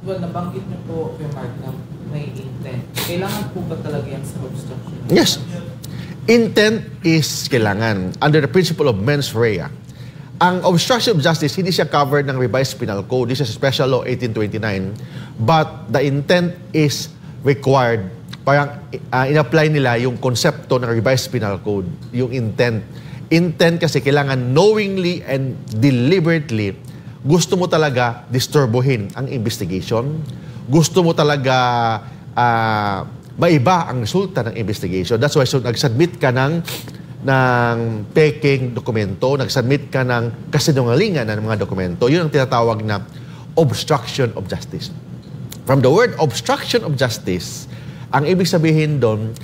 Well, nabanggit niyo po, Kuya Mark, na may intent. Kailangan po ba talaga yan sa obstruction? Yes. Intent is kailangan. Under the principle of mens rea. Ang obstruction of justice, hindi siya covered ng revised penal code. This is Special Law 1829. But the intent is required. Parang in-apply nila yung konsepto ng revised penal code, yung intent. Intent kasi kailangan knowingly and deliberately gusto mo talaga disturbuhin ang investigation. Gusto mo talaga maiba ang resulta ng investigation. That's why so, nag-submit ka ng peking dokumento, nag-submit ka ng kasinungalingan ng mga dokumento. Yun ang tinatawag na obstruction of justice. From the word obstruction of justice, ang ibig sabihin doon,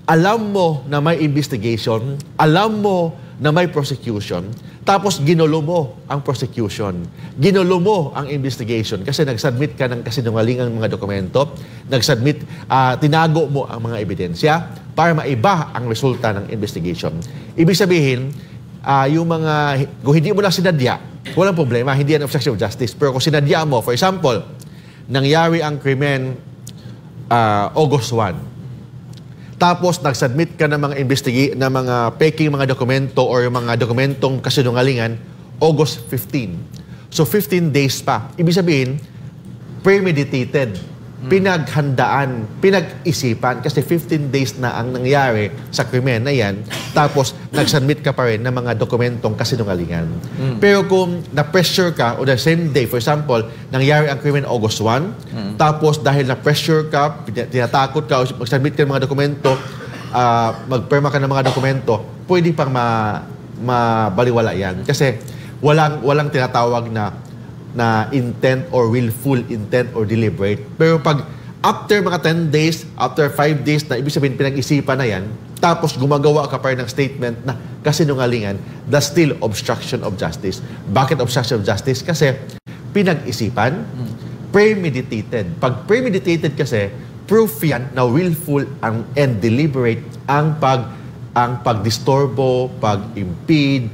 alam mo na may investigation, alam mo na may prosecution, tapos ginulo mo ang prosecution, ginulo mo ang investigation kasi nag-submit ka ng kasinungalingang mga dokumento, nag-submit, tinago mo ang mga ebidensya para maiba ang resulta ng investigation. Ibig sabihin, yung mga, kung hindi mo na sinadya, walang problema, hindi yan obstruction of justice. Pero kung sinadya mo, for example, nangyari ang krimen August 1, tapos nag-submit ka ng mga peking mga dokumento or mga dokumentong kasinungalingan August 15. So 15 days pa. Ibig sabihin, premeditated, pinaghandaan, pinag-isipan kasi 15 days na ang nangyari sa krimen na yan. Tapos nag-submit ka pa rin ng mga dokumentong kasinungalingan. Pero kung na-pressure ka o the same day, for example, nangyari ang krimen August 1, tapos dahil na-pressure ka, tinatakot ka o mag-submit ka ng mga dokumento, mag-perma ka ng mga dokumento, pwede pang mabaliwala yan. Kasi walang tinatawag na intent or willful intent or deliberate. Pero pag after mga 10 days, after 5 days na ibig sabihin pinag-isipan na yan, tapos gumagawa ka pa rin ng statement na kasinungalingan, that's still obstruction of justice. Bakit obstruction of justice? Kasi pinag-isipan, premeditated. Pag premeditated kasi, proof yan na willful and deliberate ang pagdisturbo, pag-impede,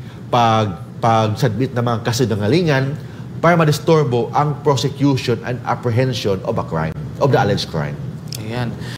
pag-submit ng mga kasinungalingan para madisturbo ang prosecution and apprehension of a crime, of the alleged crime. Ayan.